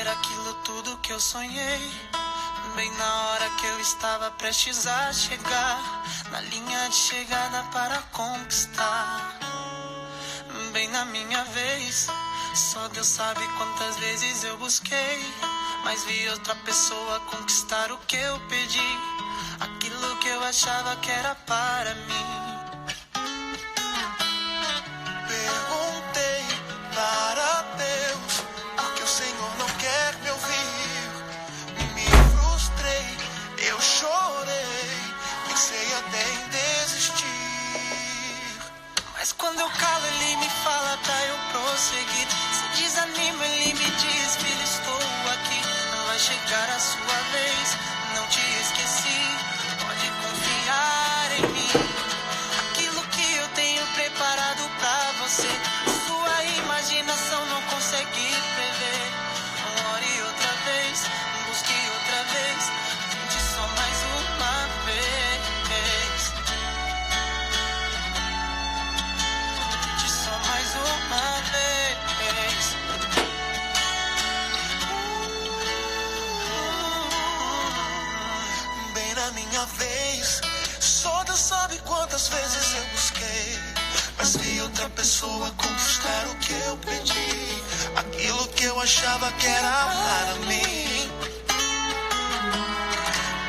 ser aquilo tudo que eu sonhei. Bem na hora que eu estava prestes a chegar, na linha de chegada para conquistar. Bem na minha vez, só Deus sabe quantas vezes eu busquei, mas vi outra pessoa conquistar o que eu pedi, aquilo que eu achava que era para mim. Perguntei para Deus porque o Senhor não quer me ouvir. Me frustrei, eu chorei, pensei até em desistir. Mas quando eu calo, ele me fala pra eu prosseguir. Se desanima, ele me diz: filho, estou aqui. Vai chegar a sua vez, não te esqueci. Pode confiar em mim. Aquilo que eu tenho preparado pra você, sua imaginação não consegue prever. Ore outra vez, busque outra vez, tente só mais uma vez. Tente só mais uma vez. Bem na minha vez, só Deus sabe quantas vezes eu busquei, mas vi outra pessoa conquistar o que eu pedi, aquilo que eu achava que era para mim.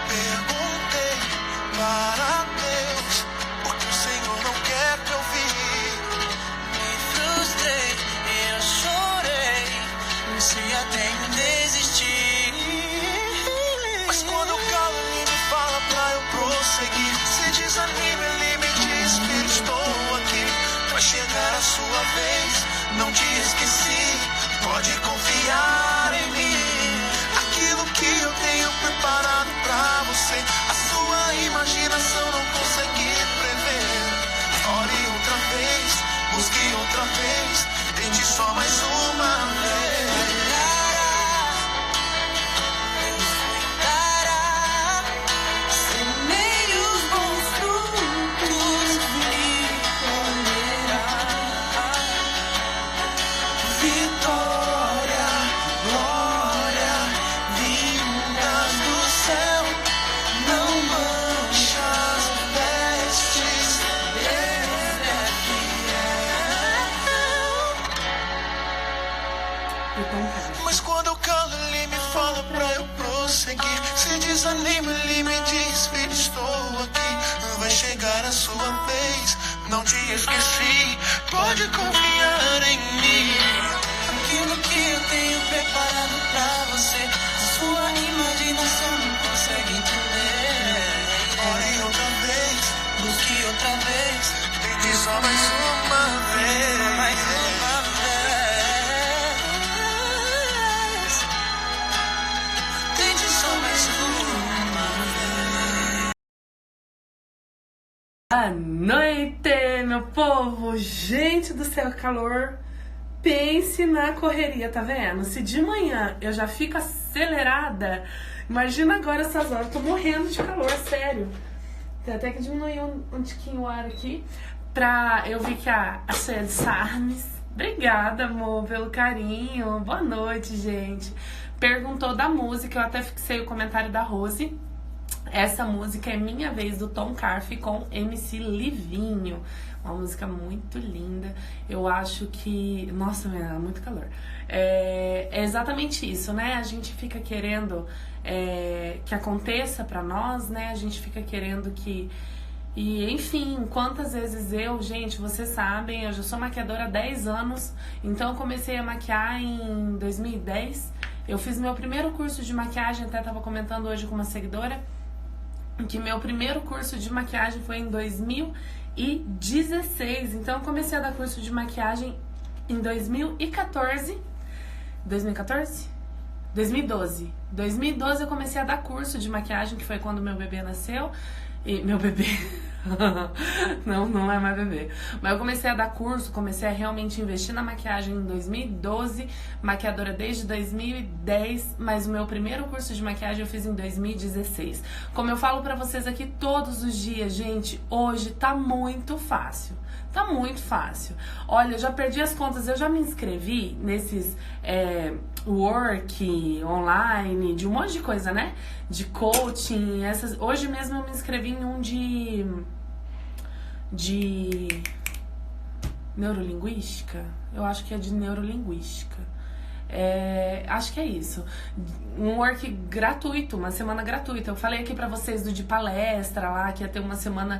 Perguntei para Deus porque o Senhor não quer me ouvir. Me frustrei, eu chorei, pensei até em desistir. Mas quando eu calo, ele me fala pra eu prosseguir. Se desanima, ele me diz: filho, estou aqui. Vai chegar a sua vez, não te esqueci. Pode confiar em mim. Aquilo que eu tenho preparado pra você, a sua imaginação não consegue prever. Ore outra vez, busque outra vez, tente só mais uma vez. Mas quando eu calo, ele me fala pra eu prosseguir. Se desanima, ele me diz: filho, estou aqui. Vai chegar a sua vez, não te esqueci. Pode confiar em mim. Aquilo que eu tenho preparado pra você, a sua imaginação não consegue entender. Ore outra vez, busque outra vez, tente só mais uma vez. Mais uma vez. Boa noite, meu povo! Gente do céu, calor! Pense na correria, tá vendo? Se de manhã eu já fico acelerada, imagina agora essas horas. Tô morrendo de calor, sério. Tem até que diminuir um tiquinho o ar aqui. Eu vi que a Sueli Sarnes, obrigada, amor, pelo carinho. Boa noite, gente. Perguntou da música, eu até fixei o comentário da Rose. Essa música é Minha Vez, do Tom Carf com MC Livinho. Uma música muito linda. Eu acho que... Nossa, muito calor. É exatamente isso, né? A gente fica querendo que aconteça pra nós, né? A gente fica querendo que... E, enfim, quantas vezes gente, vocês sabem, eu já sou maquiadora há 10 anos. Então eu comecei a maquiar em 2010. Eu fiz meu primeiro curso de maquiagem, até tava comentando hoje com uma seguidora, que meu primeiro curso de maquiagem foi em 2016. Então eu comecei a dar curso de maquiagem em 2014. 2014? 2012. 2012 eu comecei a dar curso de maquiagem, que foi quando meu bebê nasceu. E meu bebê. Não é mais bebê. Mas eu comecei a dar curso, comecei a realmente investir na maquiagem em 2012, maquiadora desde 2010, mas o meu primeiro curso de maquiagem eu fiz em 2016. Como eu falo pra vocês aqui todos os dias, gente, hoje tá muito fácil. Tá muito fácil. Olha, eu já perdi as contas, eu já me inscrevi nesses work online, de um monte de coisa, né? De coaching, hoje mesmo eu me inscrevi em um de neurolinguística. Eu acho que é de neurolinguística. Acho que é isso. Um work gratuito, uma semana gratuita. Eu falei aqui pra vocês do de palestra lá, que ia ter uma semana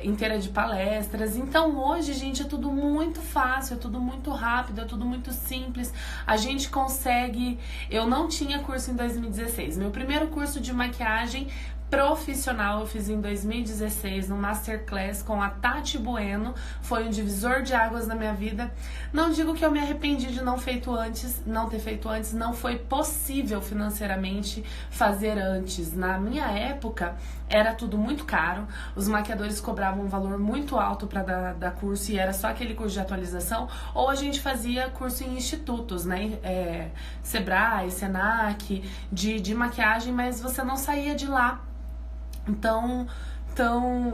inteira de palestras. Então hoje, gente, é tudo muito fácil, é tudo muito rápido, é tudo muito simples. A gente consegue... Eu não tinha curso em 2016. Meu primeiro curso de maquiagem profissional eu fiz em 2016 no Masterclass com a Tati Bueno. Foi um divisor de águas na minha vida. Não digo que eu me arrependi de não ter feito antes. Não foi possível financeiramente fazer antes. Na minha época era tudo muito caro. Os maquiadores cobravam um valor muito alto para dar curso e era só aquele curso de atualização. Ou a gente fazia curso em institutos, né? Sebrae, Senac, de maquiagem, mas você não saía de lá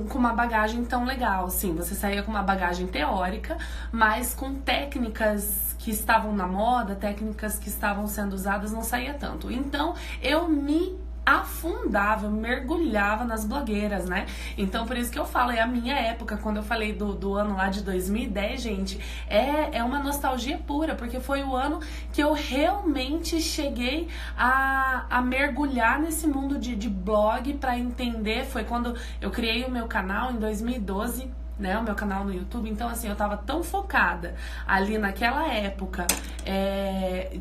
com uma bagagem tão legal, assim. Você saía com uma bagagem teórica, mas com técnicas que estavam na moda, técnicas que estavam sendo usadas, não saía tanto. Então, eu me afundava, eu mergulhava nas blogueiras, né? Então, por isso que eu falo, é a minha época, quando eu falei do ano lá de 2010, gente, é uma nostalgia pura, porque foi o ano que eu realmente cheguei a mergulhar nesse mundo de blog pra entender. Foi quando eu criei o meu canal em 2012, né, o meu canal no YouTube. Então, assim, eu tava tão focada ali naquela época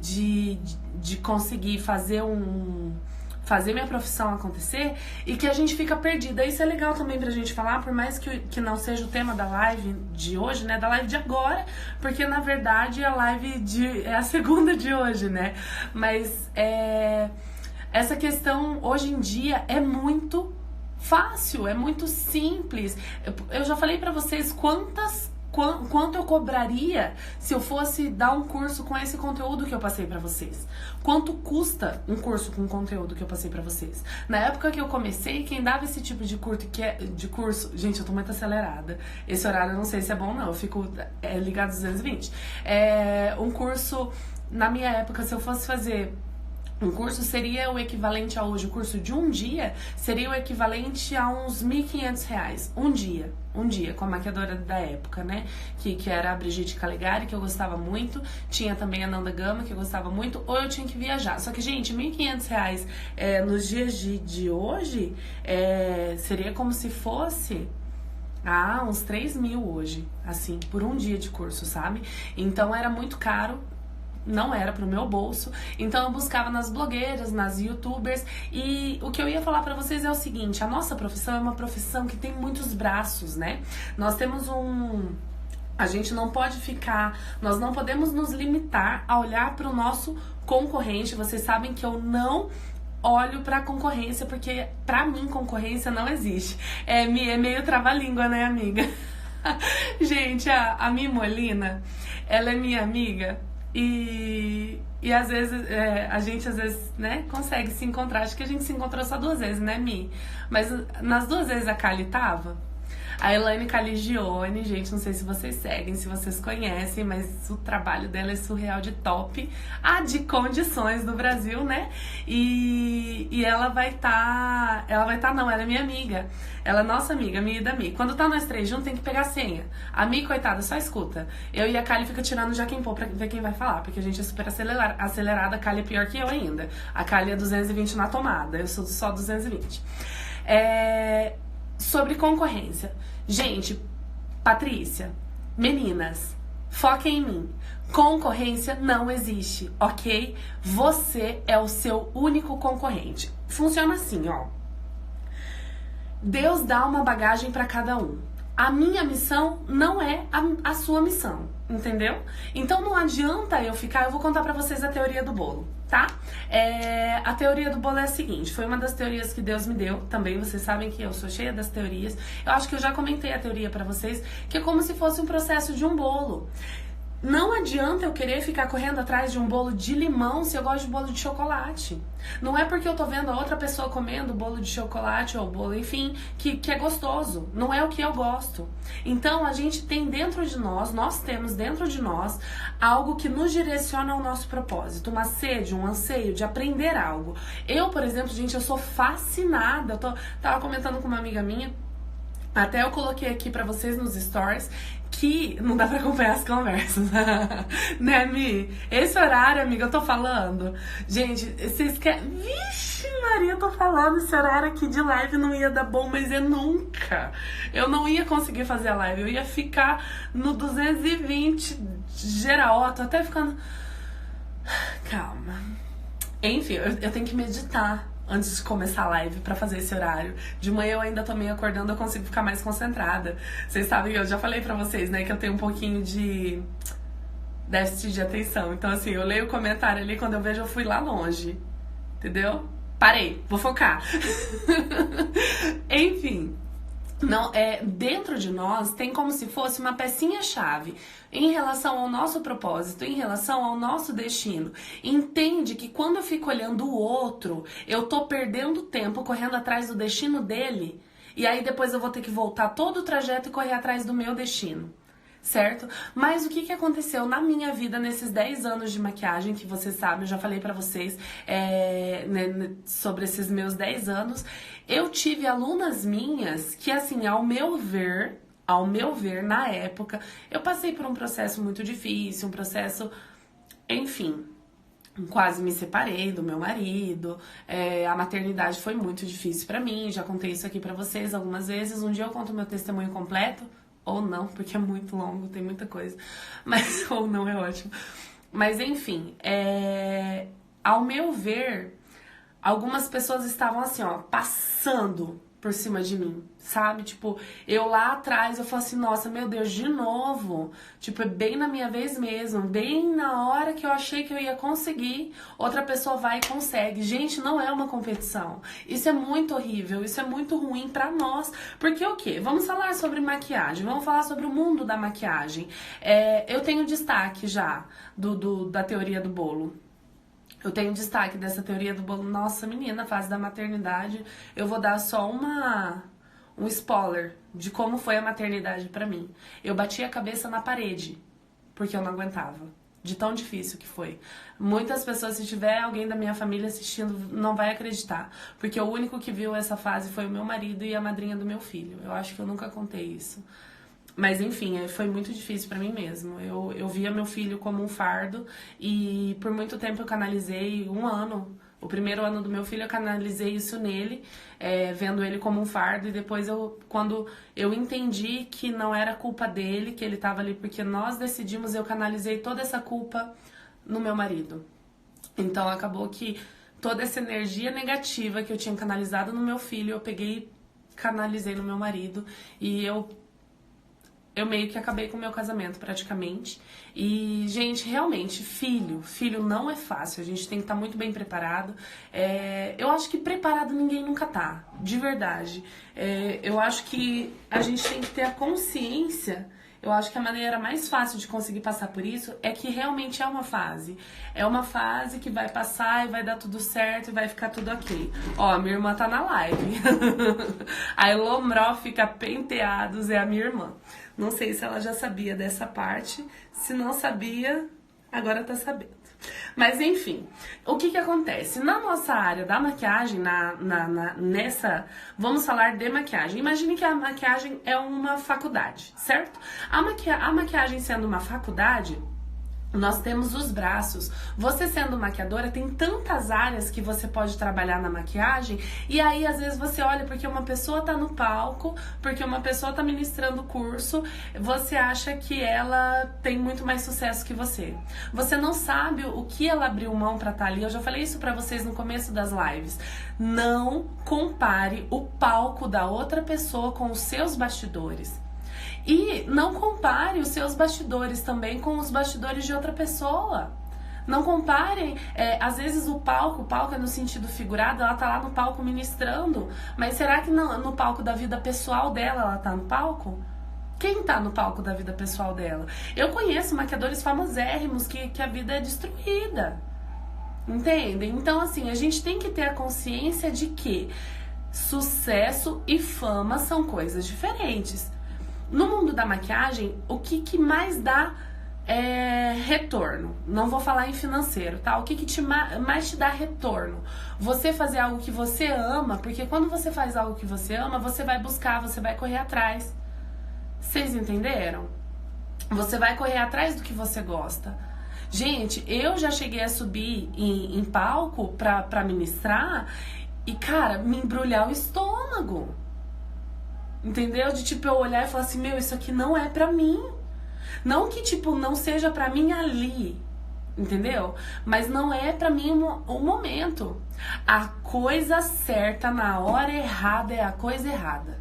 de conseguir fazer minha profissão acontecer, e que a gente fica perdida. Isso é legal também pra gente falar, por mais que não seja o tema da live de hoje, né, da live de agora, porque na verdade a live é a segunda de hoje, né, mas essa questão hoje em dia é muito fácil, é muito simples. Eu já falei pra vocês quanto eu cobraria se eu fosse dar um curso com esse conteúdo que eu passei pra vocês. Quanto custa um curso com o conteúdo que eu passei pra vocês? Na época que eu comecei, quem dava esse tipo de curso... Gente, eu tô muito acelerada. Esse horário eu não sei se é bom, não. Eu fico ligado 220. Um curso... Na minha época, se eu fosse fazer... Um curso seria o equivalente a hoje, o curso de um dia seria o equivalente a uns R$1.500. Um dia, com a maquiadora da época, né? Que era a Brigitte Calegari, que eu gostava muito. Tinha também a Nanda Gama, que eu gostava muito. Ou eu tinha que viajar. Só que, gente, R$1.500 nos dias de hoje seria como se fosse... uns 3.000 hoje, assim, por um dia de curso, sabe? Então era muito caro. Não era pro meu bolso, então eu buscava nas blogueiras, nas youtubers. E o que eu ia falar pra vocês é o seguinte: a nossa profissão é uma profissão que tem muitos braços, né? Nós temos a gente não pode nós não podemos nos limitar a olhar pro nosso concorrente. Vocês sabem que eu não olho pra concorrência, porque pra mim concorrência não existe. É meio trava-língua, né, amiga? Gente, a Mi Molina, ela é minha amiga. E às vezes, a gente às vezes, né, consegue se encontrar. Acho que a gente se encontrou só 2 vezes, né, Mi? Mas nas 2 vezes a Kali tava. A Elaine Caligione, gente, não sei se vocês seguem, se vocês conhecem, mas o trabalho dela é surreal de top. De condições do Brasil, né? E ela vai não, ela é minha amiga. Ela é nossa amiga, minha e da Mi. Quando tá nós 3 juntos, tem que pegar a senha. A Mi, coitada, só escuta. Eu e a Kali fica tirando já quem pô pra ver quem vai falar, porque a gente é super acelerada. A Kali é pior que eu ainda. A Kali é 220 na tomada, eu sou só 220. Sobre concorrência. Gente, Patrícia, meninas, foquem em mim. Concorrência não existe, ok? Você é o seu único concorrente. Funciona assim, ó. Deus dá uma bagagem pra cada um. a minha missão não é a sua missão, entendeu? Então não adianta eu vou contar pra vocês a teoria do bolo, tá? A teoria do bolo é a seguinte, foi uma das teorias que Deus me deu, também vocês sabem que eu sou cheia das teorias, eu acho que eu já comentei a teoria pra vocês, que é como se fosse um processo de um bolo. Não adianta eu querer ficar correndo atrás de um bolo de limão se eu gosto de bolo de chocolate. Não é porque eu tô vendo a outra pessoa comendo bolo de chocolate ou bolo, enfim, que é gostoso. Não é o que eu gosto. Então, a gente tem dentro de nós temos dentro de nós algo que nos direciona ao nosso propósito. Uma sede, um anseio de aprender algo. Eu, por exemplo, gente, eu sou fascinada. Tava comentando com uma amiga minha, até eu coloquei aqui pra vocês nos stories, que não dá pra acompanhar as conversas. Né, Mi? Esse horário, amiga, eu tô falando. Gente, vocês querem... Vixe, Maria, eu tô falando. Esse horário aqui de live não ia dar bom, mas nunca. Eu não ia conseguir fazer a live. Eu ia ficar no 220 geral. Ó, tô até ficando... Calma. Enfim, eu tenho que meditar antes de começar a live pra fazer esse horário. De manhã eu ainda tô meio acordando, eu consigo ficar mais concentrada. Vocês sabem, eu já falei pra vocês, né, que eu tenho um pouquinho de déficit de atenção. Então, assim, eu leio o comentário ali, quando eu vejo eu fui lá longe. Entendeu? Parei, vou focar. Enfim. Não, dentro de nós tem como se fosse uma pecinha-chave em relação ao nosso propósito, em relação ao nosso destino. Entende que quando eu fico olhando o outro, eu tô perdendo tempo correndo atrás do destino dele, e aí depois eu vou ter que voltar todo o trajeto e correr atrás do meu destino. Certo? Mas o que aconteceu na minha vida nesses 10 anos de maquiagem, que vocês sabem, eu já falei pra vocês né, sobre esses meus 10 anos, eu tive alunas minhas que, assim, ao meu ver, na época, eu passei por um processo muito difícil, um processo, enfim, quase me separei do meu marido, a maternidade foi muito difícil pra mim, já contei isso aqui pra vocês algumas vezes, um dia eu conto meu testemunho completo, ou não, porque é muito longo, tem muita coisa. Mas, ou não, é ótimo. Mas, enfim, ao meu ver, algumas pessoas estavam assim, ó, passando por cima de mim, sabe? Tipo, eu lá atrás, eu falo assim, nossa, meu Deus, de novo. Tipo, é bem na minha vez mesmo, bem na hora que eu achei que eu ia conseguir, outra pessoa vai e consegue. Gente, não é uma competição. Isso é muito horrível, isso é muito ruim pra nós. Porque o quê? Vamos falar sobre maquiagem, vamos falar sobre o mundo da maquiagem. Eu tenho destaque já da teoria do bolo. Eu tenho destaque dessa teoria do bolo. Nossa, menina, fase da maternidade. Eu vou dar só um spoiler de como foi a maternidade pra mim. Eu bati a cabeça na parede, porque eu não aguentava. De tão difícil que foi. Muitas pessoas, se tiver alguém da minha família assistindo, não vai acreditar. Porque o único que viu essa fase foi o meu marido e a madrinha do meu filho. Eu acho que eu nunca contei isso. Mas enfim, foi muito difícil pra mim mesmo. Eu via meu filho como um fardo e por muito tempo eu canalizei, o primeiro ano do meu filho eu canalizei isso nele, vendo ele como um fardo, e depois quando eu entendi que não era culpa dele, que ele tava ali porque nós decidimos, eu canalizei toda essa culpa no meu marido. Então acabou que toda essa energia negativa que eu tinha canalizado no meu filho, eu peguei e canalizei no meu marido, e eu meio que acabei com o meu casamento, praticamente. E, gente, realmente, filho não é fácil. A gente tem que estar muito bem preparado. Eu acho que preparado ninguém nunca tá, de verdade. Eu acho que a gente tem que ter a consciência. Eu acho que a maneira mais fácil de conseguir passar por isso é que realmente é uma fase. É uma fase que vai passar e vai dar tudo certo e vai ficar tudo ok. Ó, a minha irmã tá na live. A Elomrófica Penteados é a minha irmã. Não sei se ela já sabia dessa parte. Se não sabia, agora tá sabendo. Mas enfim, o que acontece? Na nossa área da maquiagem, nessa... Vamos falar de maquiagem. Imagine que a maquiagem é uma faculdade, certo? A maquiagem sendo uma faculdade... Nós temos os braços. Você sendo maquiadora, tem tantas áreas que você pode trabalhar na maquiagem, e aí às vezes você olha porque uma pessoa tá no palco, porque uma pessoa tá ministrando curso, você acha que ela tem muito mais sucesso que você. Você não sabe o que ela abriu mão pra estar ali. Eu já falei isso pra vocês no começo das lives. Não compare o palco da outra pessoa com os seus bastidores. E não compare os seus bastidores também com os bastidores de outra pessoa. Não comparem, às vezes o palco é no sentido figurado, ela tá lá no palco ministrando, mas será que no palco da vida pessoal dela, ela tá no palco? Quem tá no palco da vida pessoal dela? Eu conheço maquiadores famosérrimos que a vida é destruída, entendem? Então assim, a gente tem que ter a consciência de que sucesso e fama são coisas diferentes. No mundo da maquiagem, o que mais dá retorno? Não vou falar em financeiro, tá? O que mais te dá retorno? Você fazer algo que você ama, porque quando você faz algo que você ama, você vai buscar, você vai correr atrás. Vocês entenderam? Você vai correr atrás do que você gosta. Gente, eu já cheguei a subir em palco pra ministrar e, cara, me embrulhar o estômago. Entendeu? De tipo, eu olhar e falar assim, meu, isso aqui não é pra mim. Não que, tipo, não seja pra mim ali, entendeu? Mas não é pra mim o momento. A coisa certa na hora errada é a coisa errada.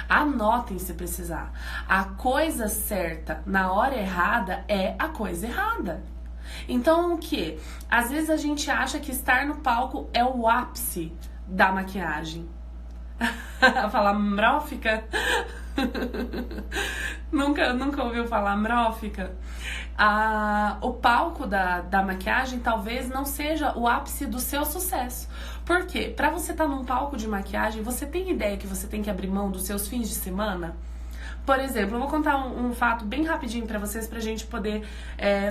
Anotem se precisar. A coisa certa na hora errada é a coisa errada. Então, o que? Às vezes a gente acha que estar no palco é o ápice da maquiagem. Falar mrófica? Nunca ouviu falar mrófica? O palco da maquiagem talvez não seja o ápice do seu sucesso. Por quê? Pra você estar num palco de maquiagem, você tem ideia que você tem que abrir mão dos seus fins de semana? Por exemplo, eu vou contar um fato bem rapidinho pra vocês, pra gente poder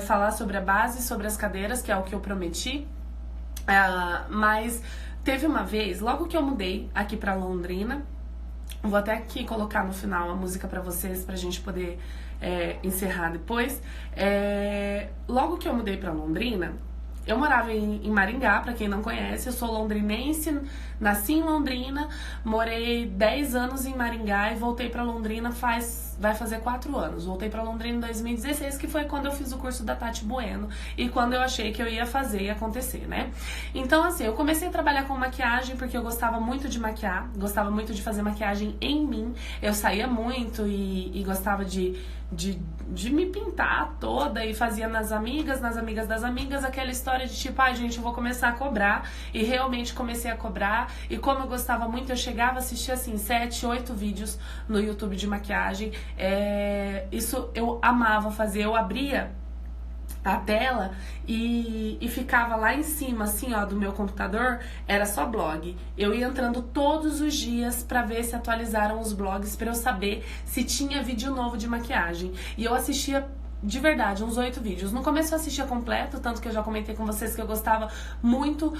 falar sobre a base, sobre as cadeiras, que é o que eu prometi. Mas teve uma vez, logo que eu mudei aqui pra Londrina, vou até aqui colocar no final a música pra vocês, pra gente poder encerrar depois. Logo que eu mudei pra Londrina, eu morava em Maringá, pra quem não conhece, eu sou londrinense, nasci em Londrina, morei 10 anos em Maringá e voltei pra Londrina vai fazer 4 anos. Voltei pra Londrina em 2016, que foi quando eu fiz o curso da Tati Bueno e quando eu achei que eu ia fazer e acontecer, né? Então, assim, eu comecei a trabalhar com maquiagem porque eu gostava muito de maquiar, gostava muito de fazer maquiagem em mim. Eu saía muito e gostava de me pintar toda e fazia nas amigas das amigas, aquela história de tipo, gente, eu vou começar a cobrar, e realmente comecei a cobrar, e como eu gostava muito, eu chegava a assistir assim 7, 8 vídeos no YouTube de maquiagem. Isso eu amava fazer, eu abria a tela e ficava lá em cima, assim, ó, do meu computador, era só blog. Eu ia entrando todos os dias pra ver se atualizaram os blogs, pra eu saber se tinha vídeo novo de maquiagem. E eu assistia de verdade, uns 8 vídeos. No começo eu assistia completo, tanto que eu já comentei com vocês que eu gostava muito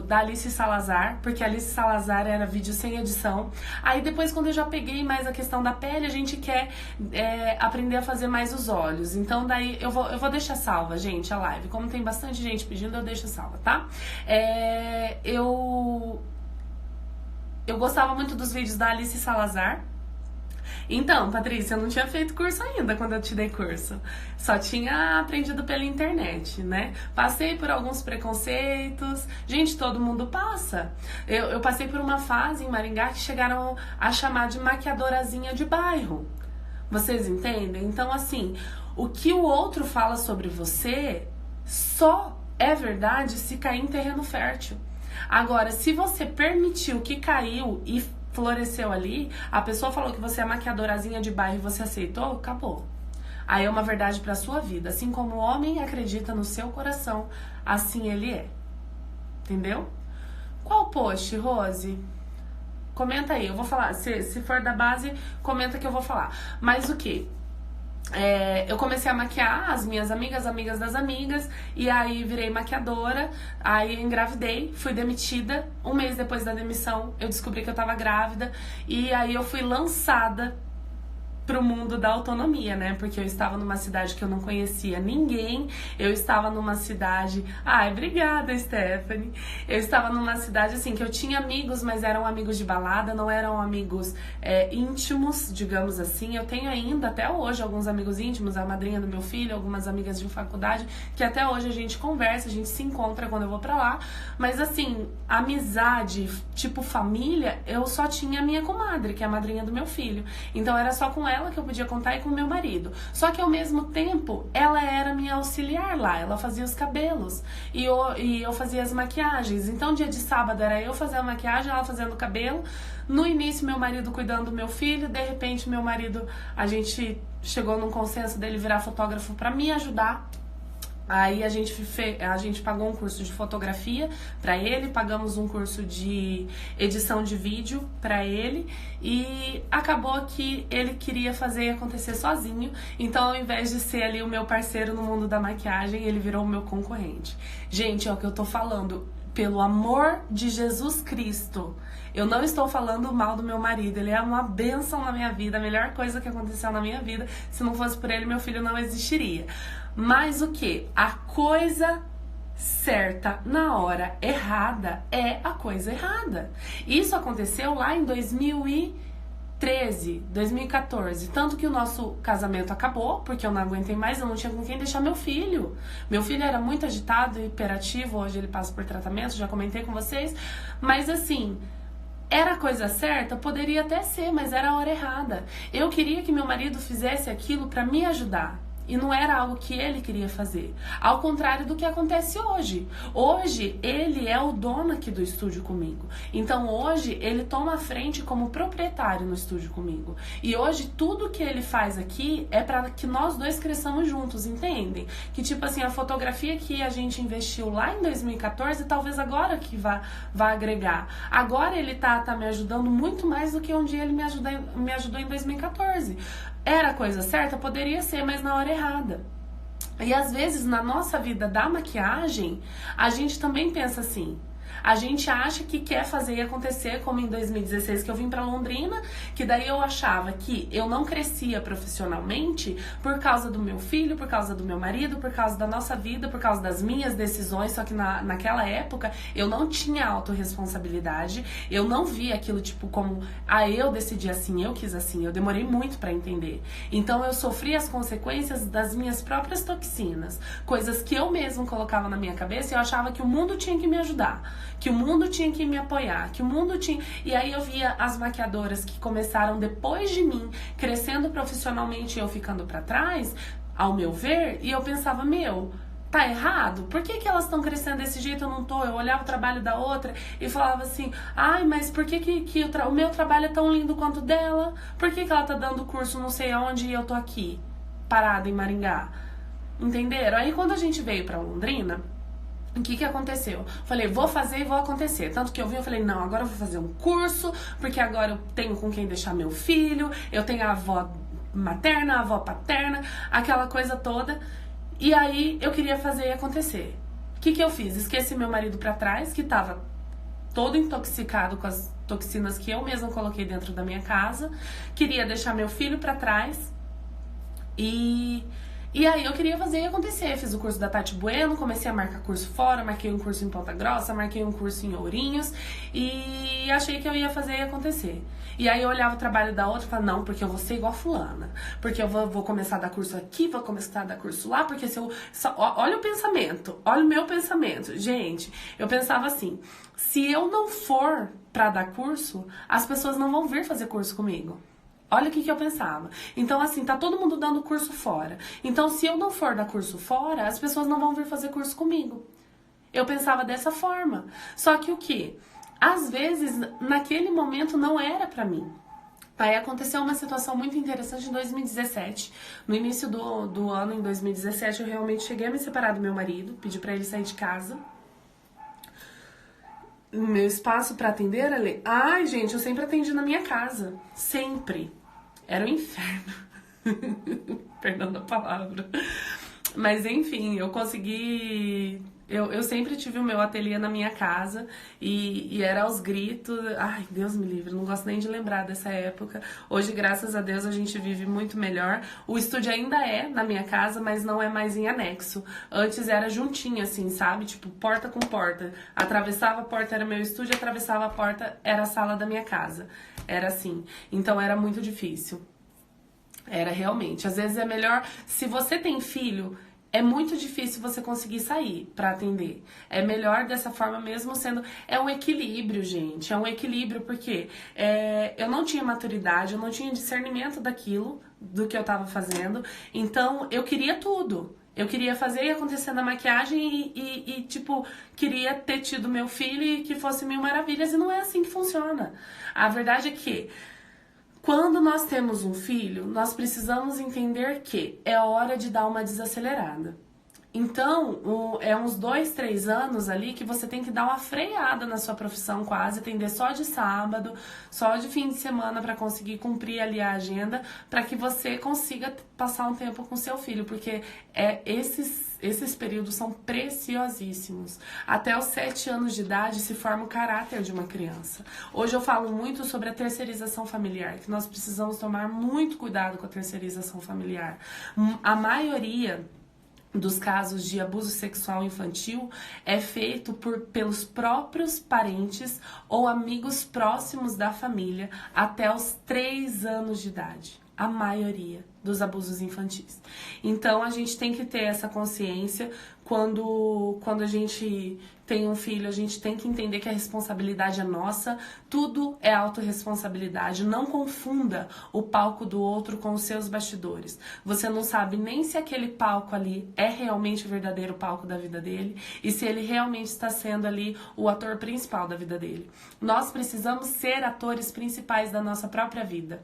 da Alice Salazar, porque a Alice Salazar era vídeo sem edição. Aí depois, quando eu já peguei mais a questão da pele, a gente quer aprender a fazer mais os olhos. Então daí eu vou deixar salva, gente, a live. Como tem bastante gente pedindo, eu deixo salva, tá? Eu gostava muito dos vídeos da Alice Salazar. Então, Patrícia, eu não tinha feito curso ainda quando eu te dei curso. Só tinha aprendido pela internet, né? Passei por alguns preconceitos. Gente, todo mundo passa. Eu passei por uma fase em Maringá que chegaram a chamar de maquiadorazinha de bairro. Vocês entendem? Então, assim, o que o outro fala sobre você só é verdade se cair em terreno fértil. Agora, se você permitiu que caiu e floresceu ali, a pessoa falou que você é maquiadorazinha de bairro e você aceitou, acabou. Aí é uma verdade pra sua vida. Assim como o homem acredita no seu coração, assim ele é. Entendeu? Qual post, Rose? Comenta aí, eu vou falar. Se for da base, comenta que eu vou falar. Mas o que? Eu comecei a maquiar as minhas amigas das amigas, e aí virei maquiadora, aí engravidei, fui demitida. Um mês depois da demissão eu descobri que eu tava grávida, e aí eu fui lançada pro mundo da autonomia, né? Porque eu estava numa cidade que eu não conhecia ninguém, eu estava numa cidade... Ai, obrigada, Stephanie! Eu estava numa cidade, assim, que eu tinha amigos, mas eram amigos de balada, não eram amigos íntimos, digamos assim. Eu tenho ainda, até hoje, alguns amigos íntimos, a madrinha do meu filho, algumas amigas de faculdade, que até hoje a gente conversa, a gente se encontra quando eu vou pra lá. Mas, assim, amizade, tipo família, eu só tinha a minha comadre, que é a madrinha do meu filho. Então, era só com ela ela que eu podia contar e com o meu marido. Só que ao mesmo tempo, ela era minha auxiliar lá, ela fazia os cabelos e eu fazia as maquiagens. Então dia de sábado era eu fazendo a maquiagem, ela fazendo o cabelo. No início meu marido cuidando do meu filho, de repente meu marido, a gente chegou num consenso dele virar fotógrafo pra me ajudar. Aí a gente pagou um curso de fotografia para ele, pagamos um curso de edição de vídeo para ele e acabou que ele queria fazer acontecer sozinho. Então, ao invés de ser ali o meu parceiro no mundo da maquiagem, ele virou o meu concorrente. Gente, é o que eu tô falando. Pelo amor de Jesus Cristo, eu não estou falando mal do meu marido, ele é uma bênção na minha vida, a melhor coisa que aconteceu na minha vida. Se não fosse por ele, meu filho não existiria. Mas o que? A coisa certa na hora errada é a coisa errada. Isso aconteceu lá em 2013, 2014. Tanto que o nosso casamento acabou, porque eu não aguentei mais, eu não tinha com quem deixar meu filho. Meu filho era muito agitado e hiperativo, hoje ele passa por tratamento, já comentei com vocês. Mas assim, era a coisa certa? Poderia até ser, mas era a hora errada. Eu queria que meu marido fizesse aquilo pra me ajudar. E não era algo que ele queria fazer. Ao contrário do que acontece hoje. Hoje, ele é o dono aqui do estúdio comigo. Então, hoje, ele toma a frente como proprietário no estúdio comigo. E hoje, tudo que ele faz aqui é para que nós dois cresçamos juntos, entendem? Que, tipo assim, a fotografia que a gente investiu lá em 2014, talvez agora que vá agregar. Agora, ele tá me ajudando muito mais do que um dia ele me ajudou em 2014. Era a coisa certa? Poderia ser, mas na hora errada. E às vezes na nossa vida da maquiagem, a gente também pensa assim. A gente acha que quer fazer e acontecer, como em 2016 que eu vim pra Londrina, que daí eu achava que eu não crescia profissionalmente por causa do meu filho, por causa do meu marido, por causa da nossa vida, por causa das minhas decisões, só que naquela época eu não tinha autorresponsabilidade, eu não via aquilo tipo como, eu decidi assim, eu quis assim, eu demorei muito pra entender. Então eu sofri as consequências das minhas próprias toxinas, coisas que eu mesmo colocava na minha cabeça e eu achava que o mundo tinha que me ajudar, que o mundo tinha que me apoiar, que o mundo tinha... E aí eu via as maquiadoras que começaram depois de mim, crescendo profissionalmente e eu ficando pra trás, ao meu ver, e eu pensava, tá errado? Por que elas estão crescendo desse jeito e eu não tô? Eu olhava o trabalho da outra e falava assim, mas por que o meu trabalho é tão lindo quanto o dela? Por que ela tá dando curso não sei aonde e eu tô aqui, parada em Maringá? Entenderam? Aí quando a gente veio pra Londrina, o que aconteceu? Falei, vou fazer e vou acontecer. Tanto que eu falei, não, agora eu vou fazer um curso, porque agora eu tenho com quem deixar meu filho, eu tenho a avó materna, a avó paterna, aquela coisa toda. E aí eu queria fazer e acontecer. O que eu fiz? Esqueci meu marido pra trás, que tava todo intoxicado com as toxinas que eu mesma coloquei dentro da minha casa. Queria deixar meu filho pra trás. E aí eu queria fazer e acontecer. Fiz o curso da Tati Bueno, comecei a marcar curso fora, marquei um curso em Ponta Grossa, marquei um curso em Ourinhos e achei que eu ia fazer e acontecer. E aí eu olhava o trabalho da outra e falava, não, porque eu vou ser igual a fulana, porque eu vou começar a dar curso aqui, vou começar a dar curso lá, porque se eu... Olha o pensamento, olha o meu pensamento. Gente, eu pensava assim, se eu não for pra dar curso, as pessoas não vão vir fazer curso comigo. Olha o que eu pensava. Então, assim, tá todo mundo dando curso fora. Então, se eu não for dar curso fora, as pessoas não vão vir fazer curso comigo. Eu pensava dessa forma. Só que o quê? Às vezes, naquele momento, não era pra mim. Aí aconteceu uma situação muito interessante em 2017. No início do ano, em 2017, eu realmente cheguei a me separar do meu marido. Pedi pra ele sair de casa. Meu espaço pra atender ali... gente, eu sempre atendi na minha casa. Sempre. Era um inferno. Perdão da palavra. Mas enfim, eu consegui... Eu sempre tive o meu ateliê na minha casa e era aos gritos. Ai, Deus me livre, não gosto nem de lembrar dessa época. Hoje, graças a Deus, a gente vive muito melhor. O estúdio ainda é na minha casa, mas não é mais em anexo. Antes era juntinho, assim, sabe? Tipo, porta com porta. Atravessava a porta, era meu estúdio, atravessava a porta, era a sala da minha casa. Era assim. Então era muito difícil. Era realmente. Às vezes é melhor, se você tem filho... é muito difícil você conseguir sair pra atender. É melhor dessa forma mesmo sendo... É um equilíbrio, gente. É um equilíbrio porque eu não tinha maturidade, eu não tinha discernimento daquilo, do que eu tava fazendo. Então, eu queria tudo. Eu queria fazer e acontecer na maquiagem e, tipo, queria ter tido meu filho e que fosse mil maravilhas. E não é assim que funciona. A verdade é que... Quando nós temos um filho, nós precisamos entender que é hora de dar uma desacelerada. Então, é uns 2, 3 anos ali que você tem que dar uma freada na sua profissão quase, atender só de sábado, só de fim de semana para conseguir cumprir ali a agenda, para que você consiga passar um tempo com seu filho, porque esses períodos são preciosíssimos. Até os 7 anos de idade se forma o caráter de uma criança. Hoje eu falo muito sobre a terceirização familiar, que nós precisamos tomar muito cuidado com a terceirização familiar. A maioria dos casos de abuso sexual infantil é feito pelos próprios parentes ou amigos próximos da família até os 3 anos de idade. A maioria dos abusos infantis. Então, a gente tem que ter essa consciência quando a gente tem um filho, a gente tem que entender que a responsabilidade é nossa, tudo é autorresponsabilidade. Não confunda o palco do outro com os seus bastidores. Você não sabe nem se aquele palco ali é realmente o verdadeiro palco da vida dele e se ele realmente está sendo ali o ator principal da vida dele. Nós precisamos ser atores principais da nossa própria vida.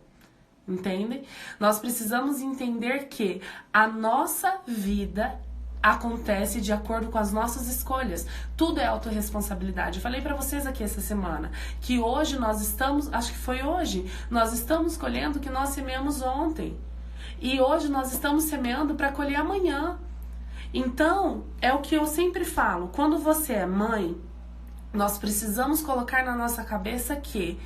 Entende? Nós precisamos entender que a nossa vida acontece de acordo com as nossas escolhas. Tudo é autorresponsabilidade. Eu falei pra vocês aqui essa semana que hoje nós estamos, acho que foi hoje, nós estamos colhendo o que nós semeamos ontem. E hoje nós estamos semeando para colher amanhã. Então, é o que eu sempre falo. Quando você é mãe, nós precisamos colocar na nossa cabeça que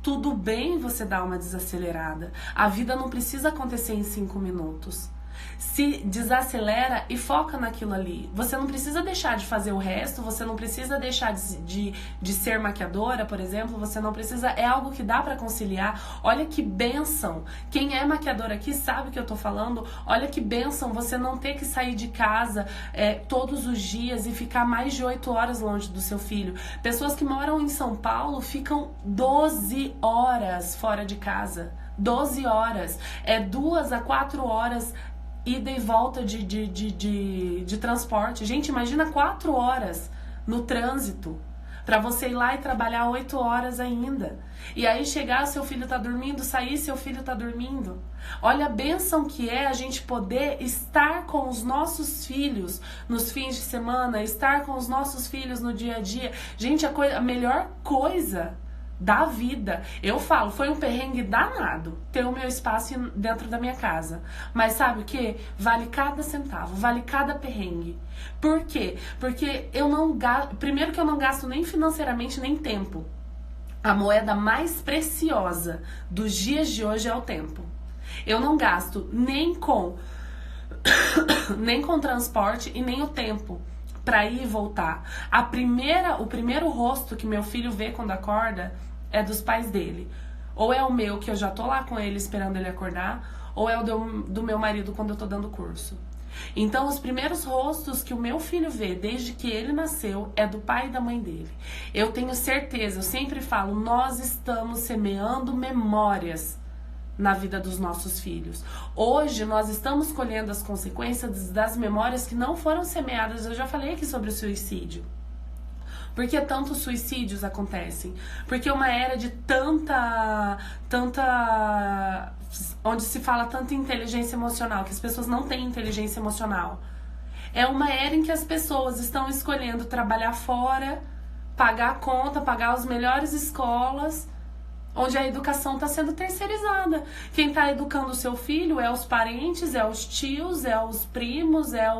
tudo bem você dar uma desacelerada. A vida não precisa acontecer em 5 minutos. Se desacelera e foca naquilo ali. Você não precisa deixar de fazer o resto, você não precisa deixar de ser maquiadora, por exemplo, você não precisa, é algo que dá pra conciliar. Olha que bênção, quem é maquiadora aqui sabe o que eu tô falando. Olha que bênção você não ter que sair de casa todos os dias e ficar mais de 8 horas longe do seu filho. Pessoas que moram em São Paulo ficam 12 horas fora de casa. 12 horas, 2 a 4 horas ida e volta de transporte. Gente, imagina 4 horas no trânsito pra você ir lá e trabalhar 8 horas ainda. E aí chegar, seu filho tá dormindo, sair, seu filho tá dormindo. Olha a bênção que é a gente poder estar com os nossos filhos nos fins de semana, estar com os nossos filhos no dia a dia. Gente, a melhor coisa da vida, eu falo, foi um perrengue danado ter o meu espaço dentro da minha casa, mas sabe o que? Vale cada centavo, vale cada perrengue. Por quê? Porque eu não gasto, primeiro que eu não gasto nem financeiramente nem tempo. A moeda mais preciosa dos dias de hoje é o tempo. Eu não gasto nem com transporte e nem o tempo pra ir e voltar. O primeiro rosto que meu filho vê quando acorda é dos pais dele. Ou é o meu, que eu já tô lá com ele esperando ele acordar, ou é o do meu marido quando eu tô dando curso. Então, os primeiros rostos que o meu filho vê desde que ele nasceu é do pai e da mãe dele. Eu tenho certeza, eu sempre falo, nós estamos semeando memórias na vida dos nossos filhos. Hoje nós estamos colhendo as consequências das memórias que não foram semeadas. Eu já falei aqui sobre o suicídio. Por que tantos suicídios acontecem? Porque uma era de onde se fala tanta inteligência emocional, que as pessoas não têm inteligência emocional. É uma era em que as pessoas estão escolhendo trabalhar fora, pagar a conta, pagar as melhores escolas, onde a educação está sendo terceirizada. Quem está educando o seu filho é os parentes, é os tios, é os primos, é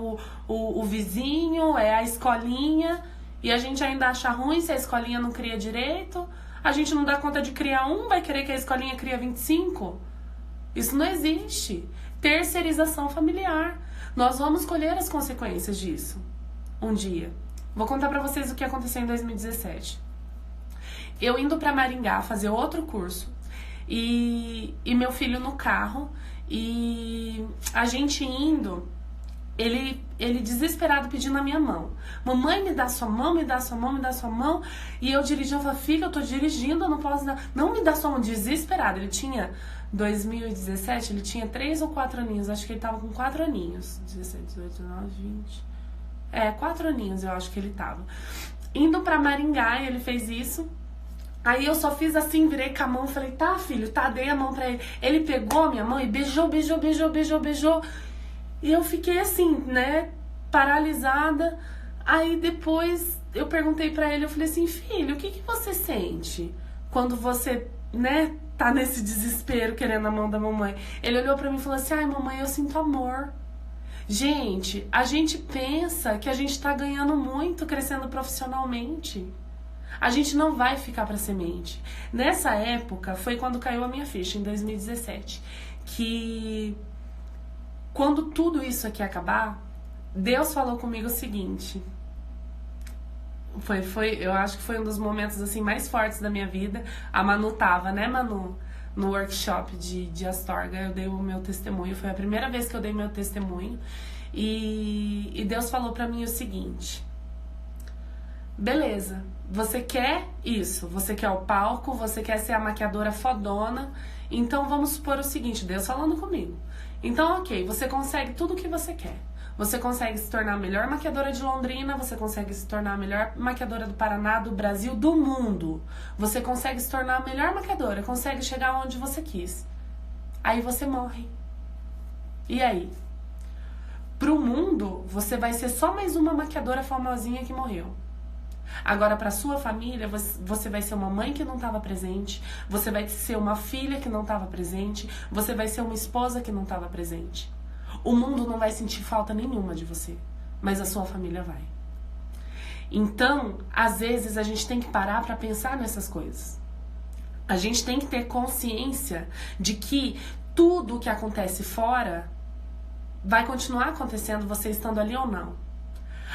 o vizinho, é a escolinha. E a gente ainda acha ruim se a escolinha não cria direito. A gente não dá conta de criar um, vai querer que a escolinha cria 25? Isso não existe. Terceirização familiar. Nós vamos colher as consequências disso um dia. Vou contar pra vocês o que aconteceu em 2017. Eu indo pra Maringá fazer outro curso e meu filho no carro e a gente indo, ele desesperado pedindo a minha mão. Mamãe, me dá sua mão, me dá sua mão, me dá sua mão. E eu dirigindo, eu falei, filho, eu tô dirigindo, eu não posso dar. Não me dá sua mão, desesperado. Ele tinha, 2017, ele tinha 3 ou 4 aninhos. Acho que ele tava com 4 aninhos. 17, 18, 19, 20. 4 aninhos eu acho que ele tava. Indo pra Maringá, ele fez isso. Aí eu só fiz assim, virei com a mão, falei, tá, filho, tá, dei a mão pra ele. Ele pegou a minha mão e beijou. E eu fiquei assim, né, paralisada. Aí depois eu perguntei pra ele, eu falei assim, filho, o que você sente quando você, né, tá nesse desespero querendo a mão da mamãe? Ele olhou pra mim e falou assim, ai, mamãe, eu sinto amor. Gente, a gente pensa que a gente tá ganhando muito crescendo profissionalmente. A gente não vai ficar pra semente. Nessa época, foi quando caiu a minha ficha, em 2017, que quando tudo isso aqui acabar, Deus falou comigo o seguinte, eu acho que foi um dos momentos assim mais fortes da minha vida. A Manu tava, né, Manu? No workshop de Astorga, eu dei o meu testemunho, foi a primeira vez que eu dei meu testemunho, e Deus falou pra mim o seguinte, beleza, você quer isso, você quer o palco, você quer ser a maquiadora fodona, então vamos supor o seguinte, Deus falando comigo, então ok, você consegue tudo o que você quer. Você consegue se tornar a melhor maquiadora de Londrina, você consegue se tornar a melhor maquiadora do Paraná, do Brasil, do mundo. Você consegue se tornar a melhor maquiadora, consegue chegar onde você quis. Aí você morre. E aí? Pro mundo, você vai ser só mais uma maquiadora famosinha que morreu. Agora, pra sua família, você vai ser uma mãe que não estava presente, você vai ser uma filha que não estava presente, você vai ser uma esposa que não estava presente. O mundo não vai sentir falta nenhuma de você, mas a sua família vai. Então, às vezes, a gente tem que parar pra pensar nessas coisas. A gente tem que ter consciência de que tudo o que acontece fora vai continuar acontecendo, você estando ali ou não.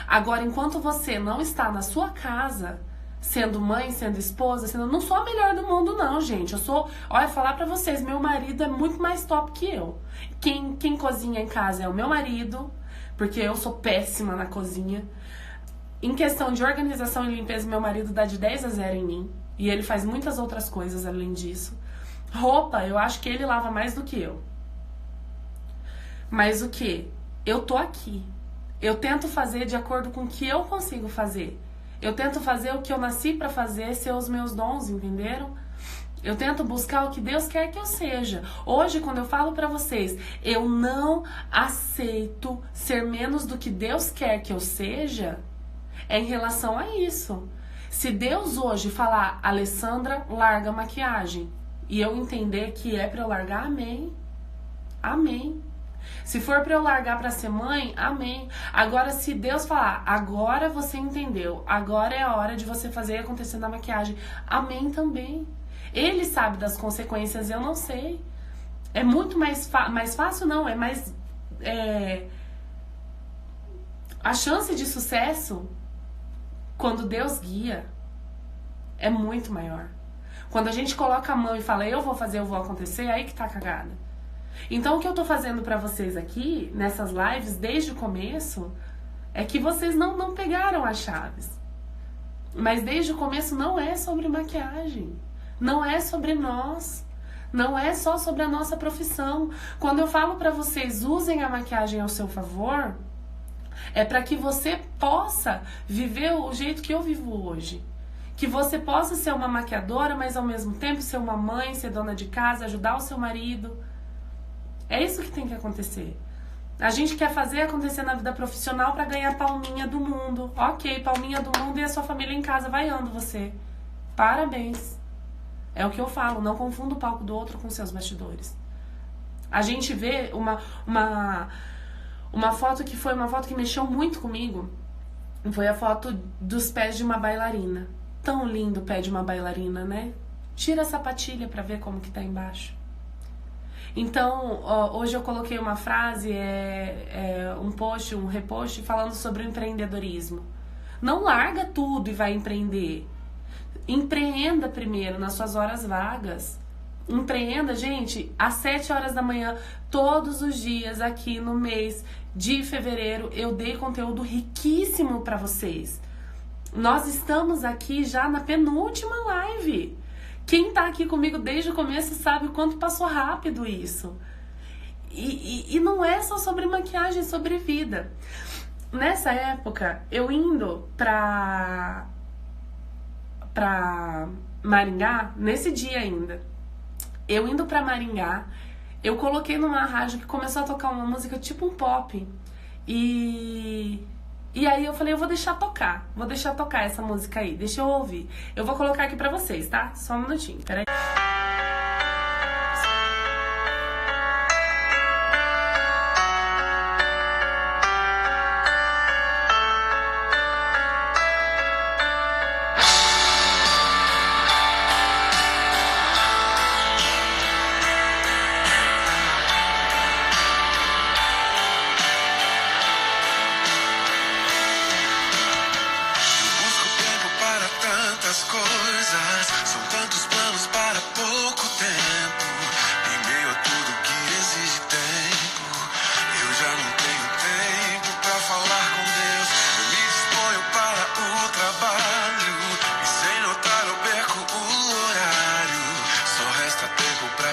Agora, enquanto você não está na sua casa, sendo mãe, sendo esposa, eu não sou a melhor do mundo não, gente. Eu sou, olha, falar pra vocês, meu marido é muito mais top que eu. Quem cozinha em casa é o meu marido, porque eu sou péssima na cozinha. Em questão de organização e limpeza, meu marido dá de 10 a 0 em mim. E ele faz muitas outras coisas além disso. Roupa, eu acho que ele lava mais do que eu. Mas o que? Eu tô aqui. Eu tento fazer de acordo com o que eu consigo fazer. Eu tento fazer o que eu nasci pra fazer, ser os meus dons, entenderam? Eu tento buscar o que Deus quer que eu seja. Hoje, quando eu falo pra vocês, eu não aceito ser menos do que Deus quer que eu seja, é em relação a isso. Se Deus hoje falar, Alessandra, larga a maquiagem, e eu entender que é pra eu largar, amém. Amém. Se for pra eu largar pra ser mãe, amém. Agora, se Deus falar, agora você entendeu, agora é a hora de você fazer acontecer na maquiagem, amém também. Ele sabe das consequências, eu não sei. É muito mais fácil, não, é mais... A chance de sucesso, quando Deus guia, é muito maior. Quando a gente coloca a mão e fala, eu vou fazer, eu vou acontecer, é aí que tá a cagada. Então o que eu tô fazendo pra vocês aqui, nessas lives, desde o começo, é que vocês não pegaram as chaves. Mas desde o começo não é sobre maquiagem. Não é sobre nós. Não é só sobre a nossa profissão. Quando eu falo pra vocês, usem a maquiagem ao seu favor, é pra que você possa viver o jeito que eu vivo hoje. Que você possa ser uma maquiadora, mas ao mesmo tempo ser uma mãe, ser dona de casa, ajudar o seu marido. É isso que tem que acontecer. A gente quer fazer acontecer na vida profissional pra ganhar palminha do mundo. Ok, palminha do mundo e a sua família em casa vaiando você. Parabéns. É o que eu falo, não confunda o palco do outro com seus bastidores. A gente vê uma foto que foi uma foto que mexeu muito comigo. Foi a foto dos pés de uma bailarina. Tão lindo o pé de uma bailarina, né? Tira a sapatilha pra ver como que tá embaixo. Então, hoje eu coloquei uma frase, um post, um repost falando sobre o empreendedorismo. Não larga tudo e vai empreender. Empreenda primeiro nas suas horas vagas. Empreenda, gente, às 7 horas da manhã, todos os dias aqui no mês de fevereiro, eu dei conteúdo riquíssimo pra vocês. Nós estamos aqui já na penúltima live. Quem tá aqui comigo desde o começo sabe o quanto passou rápido isso. E não é só sobre maquiagem, é sobre vida. Nessa época, eu indo pra Maringá, nesse dia ainda, eu indo pra Maringá, eu coloquei numa rádio que começou a tocar uma música tipo um pop. E aí eu falei, eu vou deixar tocar essa música aí, deixa eu ouvir. Eu vou colocar aqui pra vocês, tá? Só um minutinho, peraí.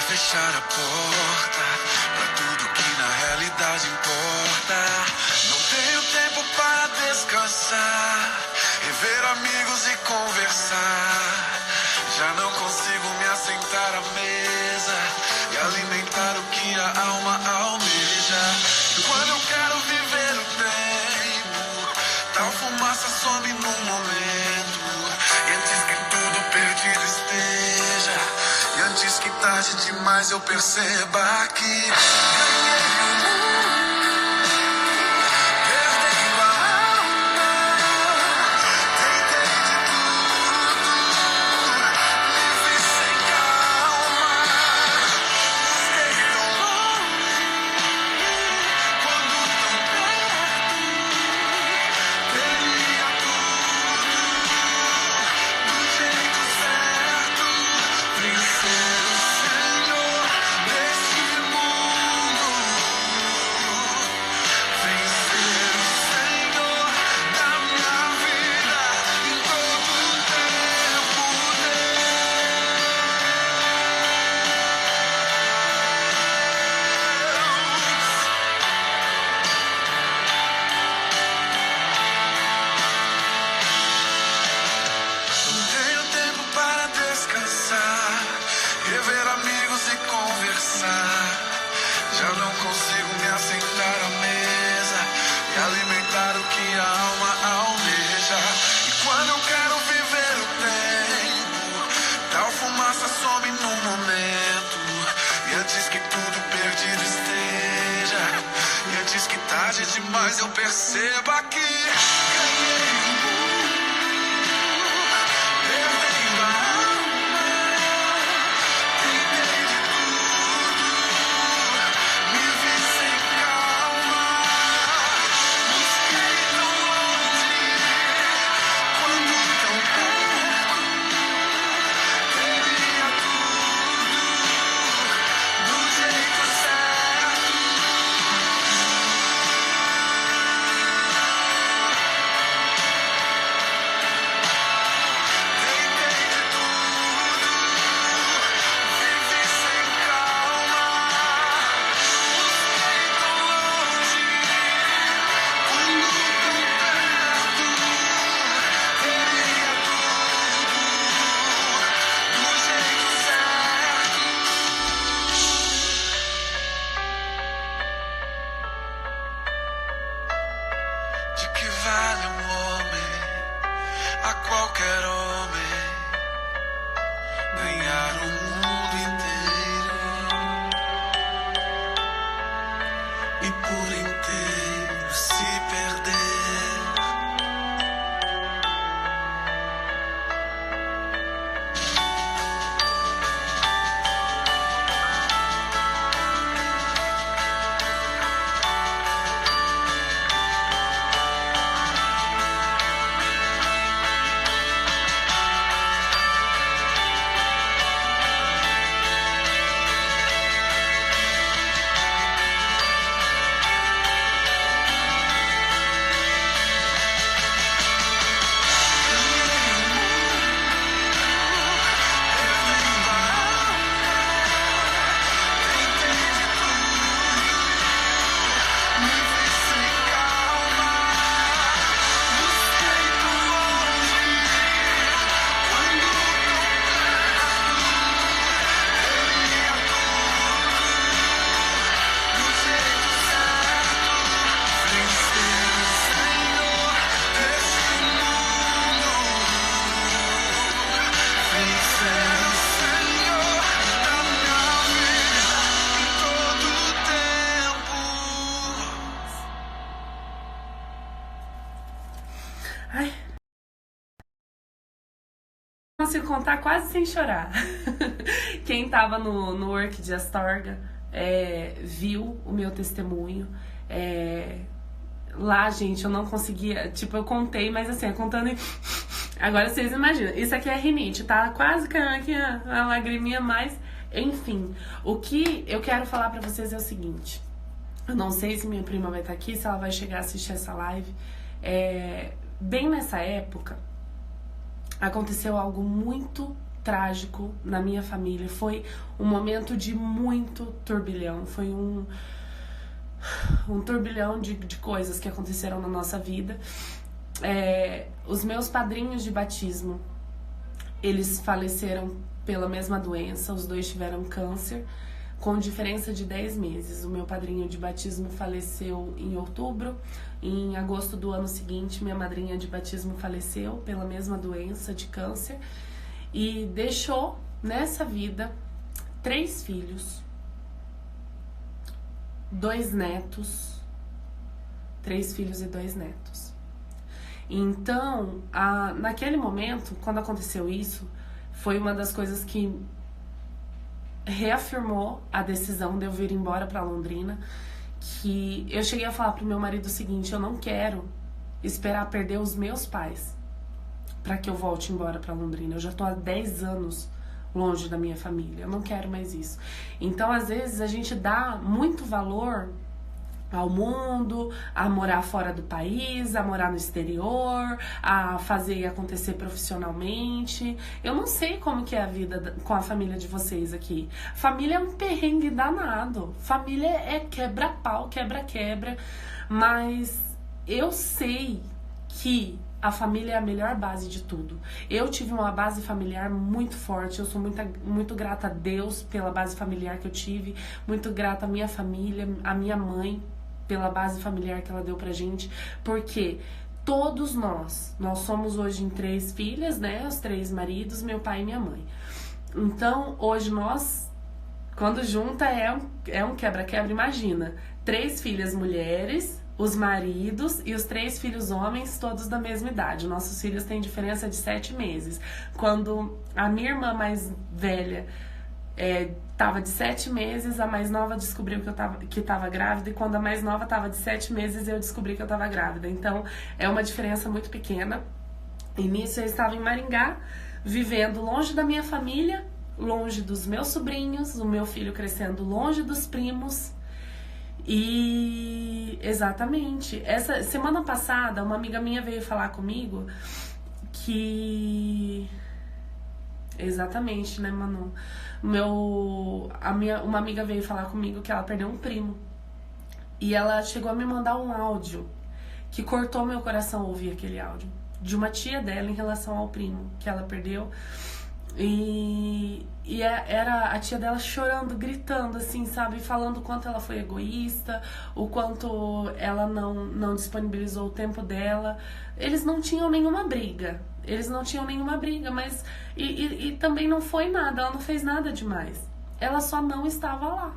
Fechar a porta pra tudo que na realidade importa. Não tenho tempo para descansar, rever amigos e conversar. Já não consigo me assentar à mesa e alimentar o que a alma almeja. E quando eu quero viver o tempo, tal fumaça some num momento. E antes que tudo perdido esteja, e antes que tarde demais eu perceba que ganhei o mundo, perdei a alma, tentei de tudo, me vi sem calma, busquei tão longe, quando tão perto, teria tudo, do jeito certo, vencer o Senhor desse mundo, vencer o Senhor da minha vida em todo o tempo Não tenho tempo para descansar, rever amigos e conversar. Já não consigo me assentar à mesa e alimentar o que a alma almeja. E quando eu quero viver o tempo, tal fumaça some num momento. E antes que tudo perdido esteja, e antes que tarde demais eu perceba que ganhei o mundo, perdei a alma, tentei de tudo, me vi sem calma, busquei tão longe, quando tão perto, teria tudo, do jeito certo. consigo contar quase sem chorar. Quem tava no Work de Astorga viu o meu testemunho. Lá, gente, eu não conseguia... Tipo, eu contei, mas assim, contando... Agora vocês imaginam. Isso aqui é rinite, tá? Quase caindo aqui a lagriminha, mas... Enfim, o que eu quero falar pra vocês é o seguinte. Eu não sei se minha prima vai estar aqui, se ela vai chegar a assistir essa live. Bem nessa época, aconteceu algo muito trágico na minha família. Foi um momento de muito turbilhão. Foi um turbilhão de coisas que aconteceram na nossa vida. Os meus padrinhos de batismo, eles faleceram pela mesma doença. Os dois tiveram câncer, com diferença de 10 meses. O meu padrinho de batismo faleceu em outubro. Em agosto do ano seguinte, minha madrinha de batismo faleceu pela mesma doença de câncer. E deixou nessa vida 3 filhos, 2 netos, 3 filhos e 2 netos. Então, naquele momento, quando aconteceu isso, foi uma das coisas que reafirmou a decisão de eu vir embora para Londrina. Que eu cheguei a falar pro meu marido o seguinte: eu não quero esperar perder os meus pais para que eu volte embora para Londrina. Eu já tô há 10 anos longe da minha família, eu não quero mais isso. Então, às vezes, a gente dá muito valor ao mundo, a morar fora do país, a morar no exterior, a fazer e acontecer profissionalmente. Eu não sei como que é a vida com a família de vocês aqui. Família é um perrengue danado. Família é quebra-pau, quebra-quebra. Mas eu sei que a família é a melhor base de tudo. Eu tive uma base familiar muito forte. Eu sou muito grata a Deus pela base familiar que eu tive. Muito grata à minha família, à minha mãe, pela base familiar que ela deu pra gente. Porque todos nós somos hoje em 3 filhas, né? Os 3 maridos, meu pai e minha mãe. Então, hoje nós, quando junta, é um quebra-quebra. Imagina, 3 filhas mulheres, os maridos e os 3 filhos homens, todos da mesma idade. Nossos filhos têm diferença de 7 meses. Quando a minha irmã mais velha tava de 7 meses, a mais nova descobriu que tava grávida, e quando a mais nova tava de 7 meses, eu descobri que eu tava grávida. Então, é uma diferença muito pequena. E nisso eu estava em Maringá, vivendo longe da minha família, longe dos meus sobrinhos, o meu filho crescendo longe dos primos. E exatamente, essa semana passada uma amiga minha veio falar comigo que... Exatamente, né, Manu? Uma amiga veio falar comigo que ela perdeu um primo. E ela chegou a me mandar um áudio que cortou meu coração ouvir aquele áudio. De uma tia dela em relação ao primo que ela perdeu. E era a tia dela chorando, gritando, assim, sabe? Falando o quanto ela foi egoísta, o quanto ela não disponibilizou o tempo dela. Eles não tinham nenhuma briga. Mas... E também não foi nada, ela não fez nada demais. Ela só não estava lá.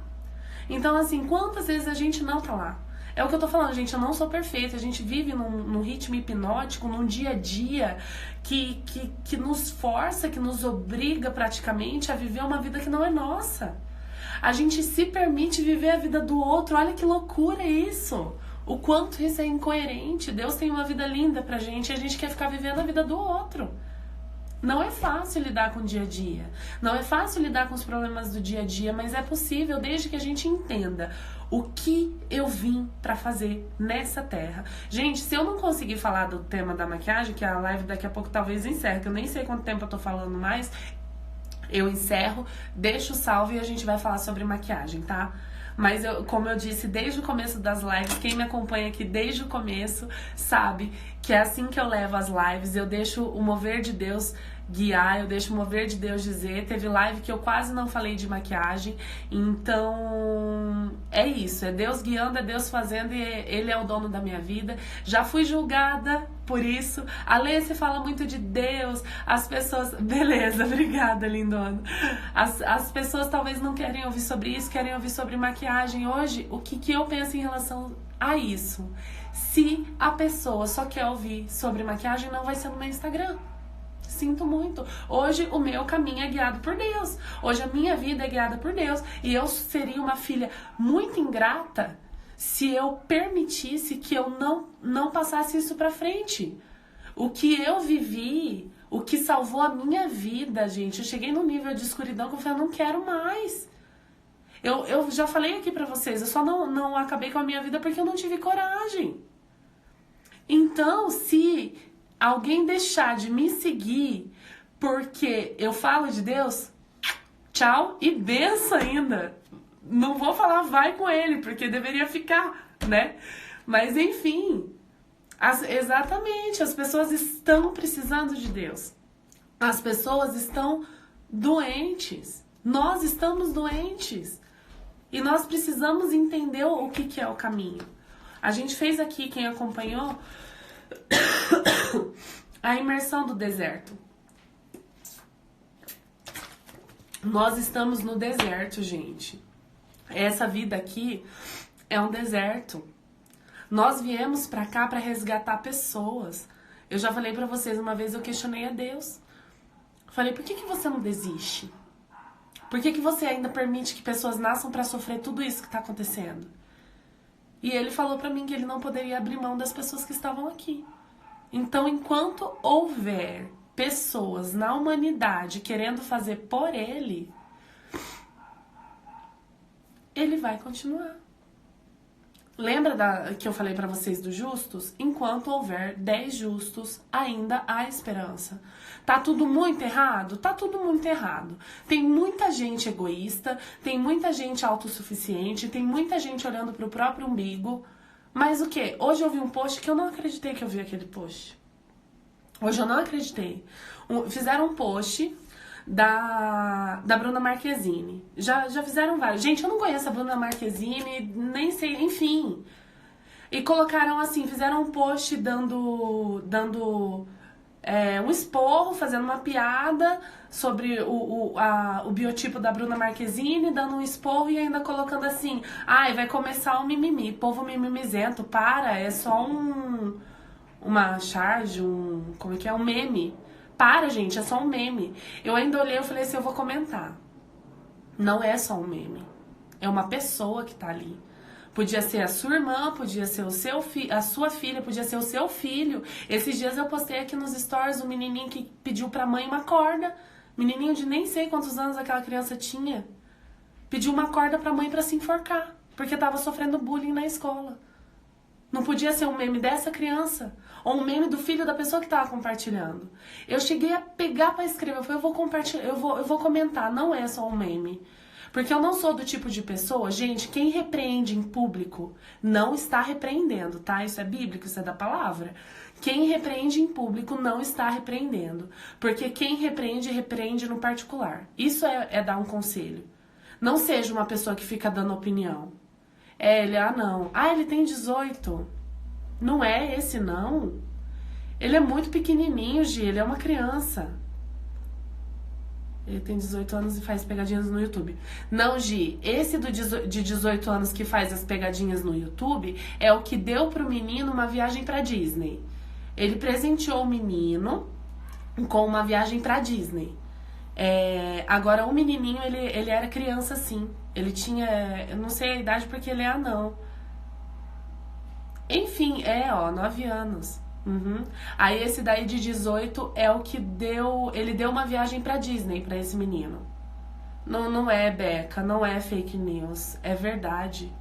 Então, assim, quantas vezes a gente não tá lá? É o que eu tô falando, gente, eu não sou perfeita. A gente vive num ritmo hipnótico, num dia a dia que nos força, que nos obriga praticamente a viver uma vida que não é nossa. A gente se permite viver a vida do outro. Olha que loucura isso. O quanto isso é incoerente. Deus tem uma vida linda pra gente e a gente quer ficar vivendo a vida do outro. Não é fácil lidar com o dia a dia. Não é fácil lidar com os problemas do dia a dia, mas é possível desde que a gente entenda o que eu vim pra fazer nessa terra. Gente, se eu não conseguir falar do tema da maquiagem, que a live daqui a pouco talvez encerre, que eu nem sei quanto tempo eu tô falando mais, eu encerro, deixo o salve e a gente vai falar sobre maquiagem, tá? Mas, como eu disse desde o começo das lives, quem me acompanha aqui desde o começo sabe que é assim que eu levo as lives. Eu deixo o mover de Deus guiar, eu deixo o mover de Deus dizer. Teve live que eu quase não falei de maquiagem. Então, é isso. É Deus guiando, é Deus fazendo e Ele é o dono da minha vida. Já fui julgada por isso. A Lê, você fala muito de Deus. As pessoas... Beleza, obrigada, lindona. As pessoas talvez não querem ouvir sobre isso, querem ouvir sobre maquiagem. Hoje, o que eu penso em relação a isso? Se a pessoa só quer ouvir sobre maquiagem, não vai ser no meu Instagram. sinto muito. Hoje o meu caminho é guiado por Deus. Hoje a minha vida é guiada por Deus. E eu seria uma filha muito ingrata se eu permitisse que eu não passasse isso pra frente. O que eu vivi, o que salvou a minha vida, gente, eu cheguei num nível de escuridão que eu falei, eu não quero mais. Eu já falei aqui pra vocês, eu só não acabei com a minha vida porque eu não tive coragem. Então, se alguém deixar de me seguir porque eu falo de Deus, tchau e benção ainda. Não vou falar vai com ele, porque deveria ficar, né? Mas enfim, exatamente, as pessoas estão precisando de Deus. As pessoas estão doentes. Nós estamos doentes. E nós precisamos entender o que é o caminho. A gente fez aqui, quem acompanhou, a imersão do deserto. Nós estamos no deserto, gente. Essa vida aqui é um deserto. Nós viemos pra cá pra resgatar pessoas. Eu já falei pra vocês, uma vez eu questionei a Deus. Falei, por que você não desiste? Por que você ainda permite que pessoas nasçam pra sofrer tudo isso que tá acontecendo? E ele falou pra mim que ele não poderia abrir mão das pessoas que estavam aqui. Então, enquanto houver pessoas na humanidade querendo fazer por ele, ele vai continuar. Lembra que eu falei pra vocês dos justos? Enquanto houver 10 justos, ainda há esperança. Tá tudo muito errado? Tá tudo muito errado. Tem muita gente egoísta, tem muita gente autossuficiente, tem muita gente olhando pro próprio umbigo. Mas o quê? Hoje eu vi um post que eu não acreditei que eu vi aquele post. Hoje eu não acreditei. Fizeram um post da Bruna Marquezine. Já fizeram vários. Gente, eu não conheço a Bruna Marquezine, nem sei, enfim. E colocaram assim, fizeram um post dando um esporro, fazendo uma piada sobre o biotipo da Bruna Marquezine, dando um esporro e ainda colocando assim, ai, vai começar o mimimi, povo mimimizento, é só uma charge, como é que é? Um meme. Para, gente, é só um meme. Eu ainda olhei e falei assim, eu vou comentar. Não é só um meme. É uma pessoa que tá ali. Podia ser a sua irmã, podia ser a sua filha, podia ser o seu filho. Esses dias eu postei aqui nos stories um menininho que pediu pra mãe uma corda. Menininho de nem sei quantos anos aquela criança tinha. Pediu uma corda pra mãe pra se enforcar, porque tava sofrendo bullying na escola. Não podia ser um meme dessa criança, ou um meme do filho da pessoa que tava compartilhando. Eu cheguei a pegar pra escrever, eu falei, eu vou compartilhar, eu vou comentar, não é só um meme. Porque eu não sou do tipo de pessoa, gente, quem repreende em público não está repreendendo, tá? Isso é bíblico, isso é da palavra. Quem repreende em público não está repreendendo. Porque quem repreende, repreende no particular. Isso é dar um conselho. Não seja uma pessoa que fica dando opinião. Não. Ele tem 18. Não é esse, não. Ele é muito pequenininho, Gi, ele é uma criança. Ele tem 18 anos e faz pegadinhas no YouTube. Não, Gi, esse de 18 anos que faz as pegadinhas no YouTube é o que deu pro menino uma viagem pra Disney. Ele presenteou o menino com uma viagem pra Disney. Agora, o menininho, ele era criança, sim. Ele tinha, eu não sei a idade porque ele é anão. Enfim, 9 anos. Uhum. Aí esse daí de 18 é o que ele deu uma viagem pra Disney pra esse menino. Não é Beca, não é fake news, é verdade.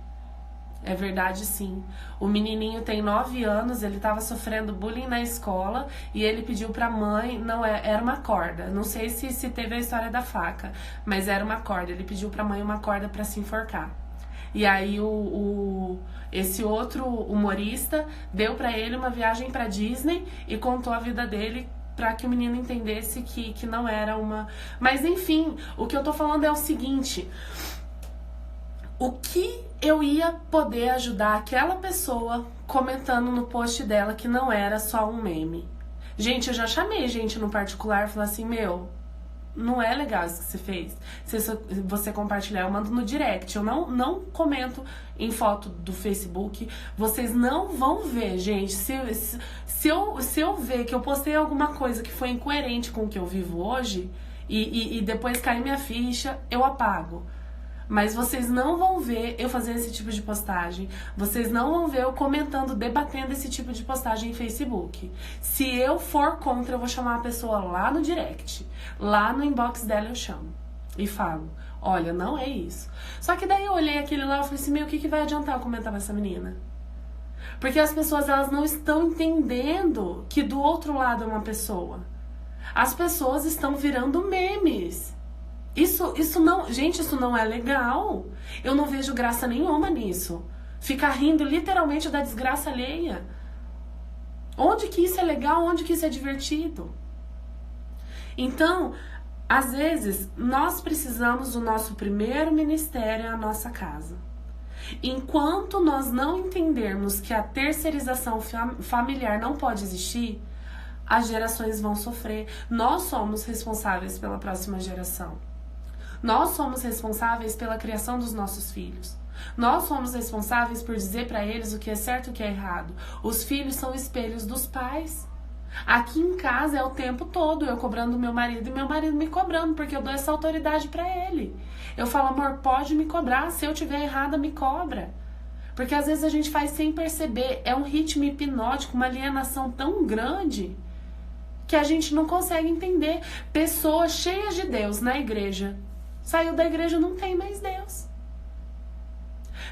É verdade, sim. O menininho tem 9 anos, ele tava sofrendo bullying na escola e ele pediu pra mãe, era uma corda. Não sei se teve a história da faca, mas era uma corda. Ele pediu pra mãe uma corda pra se enforcar. E aí esse outro humorista deu pra ele uma viagem pra Disney e contou a vida dele pra que o menino entendesse que não era uma... Mas enfim, o que eu tô falando é o seguinte... O que eu ia poder ajudar aquela pessoa comentando no post dela que não era só um meme? Gente, eu já chamei gente no particular e falei assim, não é legal isso que você fez. Se você compartilhar, eu mando no direct. Eu não comento em foto do Facebook. Vocês não vão ver, gente. Se eu ver que eu postei alguma coisa que foi incoerente com o que eu vivo hoje e depois cair minha ficha, eu apago. Mas vocês não vão ver eu fazendo esse tipo de postagem. Vocês não vão ver eu comentando, debatendo esse tipo de postagem em Facebook. Se eu for contra, eu vou chamar a pessoa lá no direct. Lá no inbox dela eu chamo. E falo, olha, não é isso. Só que daí eu olhei aquele lá e falei assim, meu, o que vai adiantar eu comentar com essa menina? Porque as pessoas, elas não estão entendendo que do outro lado é uma pessoa. As pessoas estão virando memes. Isso não, gente, isso não é legal. Eu não vejo graça nenhuma nisso. Ficar rindo literalmente da desgraça alheia. Onde que isso é legal? Onde que isso é divertido? Então, às vezes, nós precisamos do nosso primeiro ministério, a nossa casa. Enquanto nós não entendermos que a terceirização familiar não pode existir, as gerações vão sofrer. Nós somos responsáveis pela próxima geração. Nós somos responsáveis pela criação dos nossos filhos. Nós somos responsáveis por dizer para eles o que é certo e o que é errado. Os filhos são espelhos dos pais. Aqui em casa é o tempo todo eu cobrando meu marido e meu marido me cobrando, porque eu dou essa autoridade para ele. Eu falo, amor, pode me cobrar, se eu tiver errada, me cobra. Porque às vezes a gente faz sem perceber, é um ritmo hipnótico, uma alienação tão grande que a gente não consegue entender. Pessoas cheias de Deus na igreja, saiu da igreja, não tem mais Deus.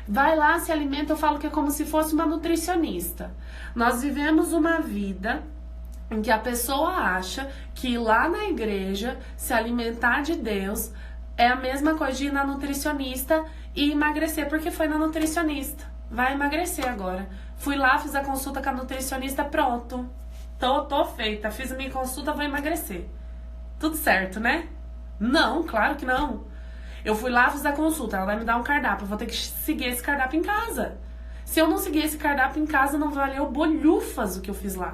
Vai lá, se alimenta, eu falo que é como se fosse uma nutricionista. Nós vivemos uma vida em que a pessoa acha que ir lá na igreja, se alimentar de Deus, é a mesma coisa de ir na nutricionista e emagrecer, porque foi na nutricionista. Vai emagrecer agora. Fui lá, fiz a consulta com a nutricionista, pronto. Tô feita, fiz a minha consulta, vou emagrecer. Tudo certo, né? Não, claro que não. Eu fui lá, fiz a consulta, ela vai me dar um cardápio, eu vou ter que seguir esse cardápio em casa. Se eu não seguir esse cardápio em casa, não valeu bolhufas o que eu fiz lá.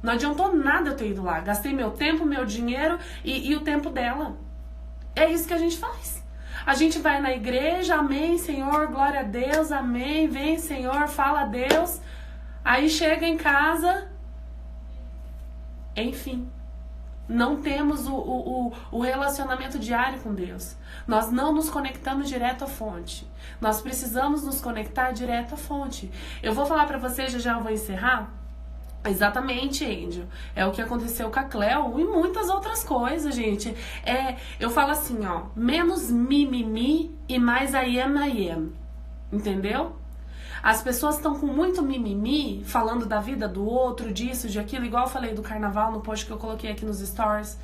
Não adiantou nada eu ter ido lá. Gastei meu tempo, meu dinheiro e o tempo dela. É isso que a gente faz. A gente vai na igreja, amém, Senhor, glória a Deus, amém, vem, Senhor, fala a Deus. Aí chega em casa, enfim. Não temos o relacionamento diário com Deus. Nós não nos conectamos direto à fonte. Nós precisamos nos conectar direto à fonte. Eu vou falar pra vocês, já vou encerrar. Exatamente, Angel. É o que aconteceu com a Cleo e muitas outras coisas, gente. Eu falo assim, ó, menos mimimi e mais I am. Entendeu? As pessoas estão com muito mimimi, falando da vida do outro, disso, de aquilo, igual eu falei do carnaval no post que eu coloquei aqui nos stories,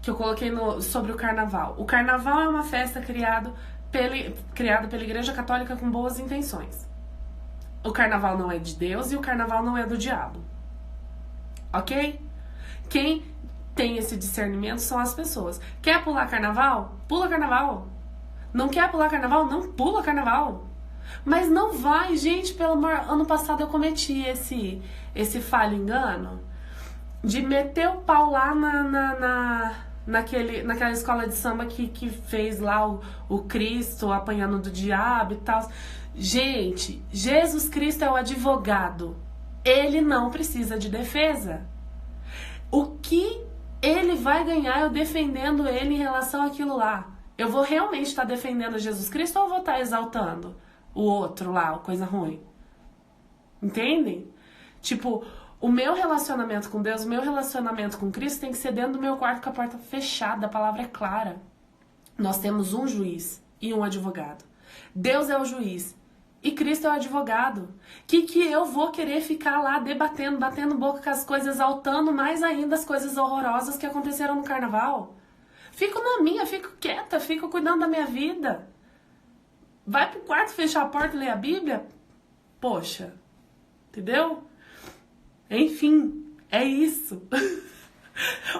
que eu coloquei sobre o carnaval. O carnaval é uma festa criada pela Igreja Católica com boas intenções. O carnaval não é de Deus e o carnaval não é do diabo. Ok? Quem tem esse discernimento são as pessoas. Quer pular carnaval? Pula carnaval. Não quer pular carnaval? Não pula carnaval. Mas não vai, gente, pelo amor... Ano passado eu cometi esse falho engano de meter o pau lá naquela escola de samba que fez lá o Cristo apanhando do diabo e tal. Gente, Jesus Cristo é o advogado. Ele não precisa de defesa. O que ele vai ganhar eu defendendo ele em relação àquilo lá? Eu vou realmente estar defendendo Jesus Cristo ou vou estar exaltando o outro lá, coisa ruim? Entendem? Tipo, o meu relacionamento com Deus, o meu relacionamento com Cristo tem que ser dentro do meu quarto com a porta fechada, a palavra é clara. Nós temos um juiz e um advogado. Deus é o juiz e Cristo é o advogado. Que eu vou querer ficar lá debatendo, batendo boca com as coisas, exaltando mais ainda as coisas horrorosas que aconteceram no carnaval? Fico na minha, fico quieta, fico cuidando da minha vida. Vai pro quarto, fechar a porta e ler a Bíblia? Poxa, entendeu? Enfim, é isso.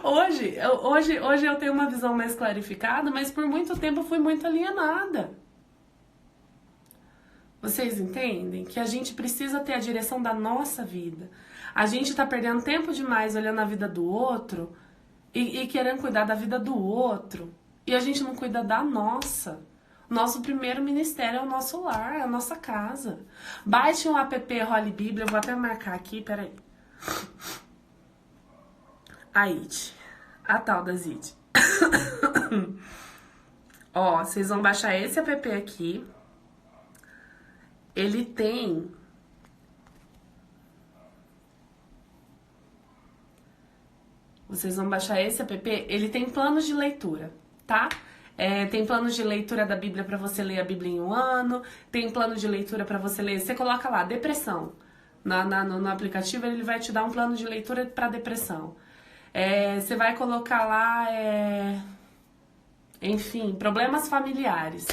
Hoje eu tenho uma visão mais clarificada, mas por muito tempo eu fui muito alienada. Vocês entendem que a gente precisa ter a direção da nossa vida. A gente tá perdendo tempo demais olhando a vida do outro e querendo cuidar da vida do outro, e a gente não cuida da nossa. Nosso primeiro ministério é o nosso lar, é a nossa casa. Baixe um app Holy Bíblia, eu vou até marcar aqui, peraí. A IT, a tal da IT. Ó, vocês vão baixar esse app aqui. Ele tem... Vocês vão baixar esse app, ele tem planos de leitura, tá? Tem planos de leitura da Bíblia para você ler a Bíblia em um ano, tem plano de leitura para você ler, você coloca lá, depressão. No aplicativo ele vai te dar um plano de leitura para depressão. Você vai colocar lá, enfim, problemas familiares.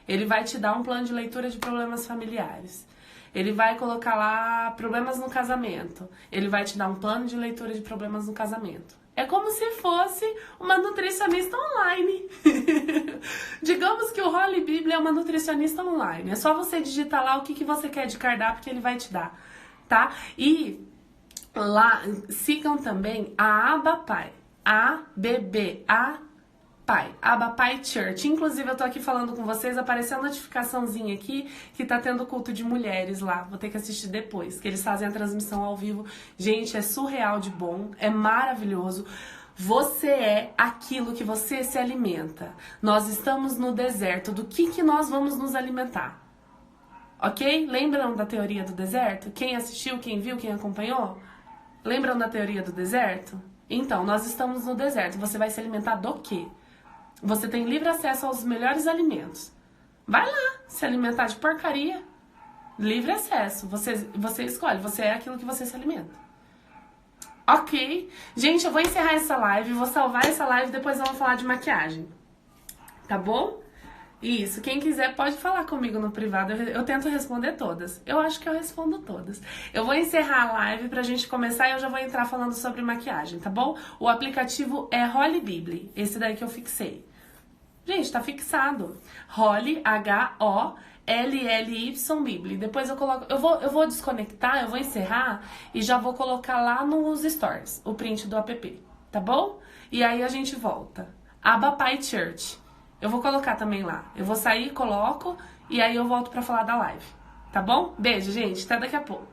Ele vai te dar um plano de leitura de problemas familiares. Ele vai colocar lá problemas no casamento. Ele vai te dar um plano de leitura de problemas no casamento. É como se fosse uma nutricionista online. Digamos que o Holy Bíblia é uma nutricionista online. É só você digitar lá o que você quer de cardápio que ele vai te dar, tá? E lá, sigam também a Abba Pai. Abba Pai Church. Inclusive, eu tô aqui falando com vocês, apareceu a notificaçãozinha aqui que tá tendo culto de mulheres lá. Vou ter que assistir depois, que eles fazem a transmissão ao vivo. Gente, é surreal de bom, é maravilhoso. Você é aquilo que você se alimenta. Nós estamos no deserto. Do que nós vamos nos alimentar? Ok? Lembram da teoria do deserto? Quem assistiu, quem viu, quem acompanhou? Lembram da teoria do deserto? Então, nós estamos no deserto. Você vai se alimentar do quê? Você tem livre acesso aos melhores alimentos. Vai lá se alimentar de porcaria. Livre acesso. Você escolhe. Você é aquilo que você se alimenta. Ok. Gente, eu vou encerrar essa live. Vou salvar essa live. Depois vamos falar de maquiagem. Tá bom? Isso. Quem quiser pode falar comigo no privado. Eu tento responder todas. Eu acho que eu respondo todas. Eu vou encerrar a live pra gente começar e eu já vou entrar falando sobre maquiagem, tá bom? O aplicativo é Holy Bíblia. Esse daí que eu fixei. Gente, tá fixado. Holy, H-O-L-L-Y Bíblia. Depois eu coloco... Eu vou desconectar, eu vou encerrar e já vou colocar lá nos stories o print do app, tá bom? E aí a gente volta. Abba Pai Church. Eu vou colocar também lá. Eu vou sair, coloco e aí eu volto pra falar da live. Tá bom? Beijo, gente. Até daqui a pouco.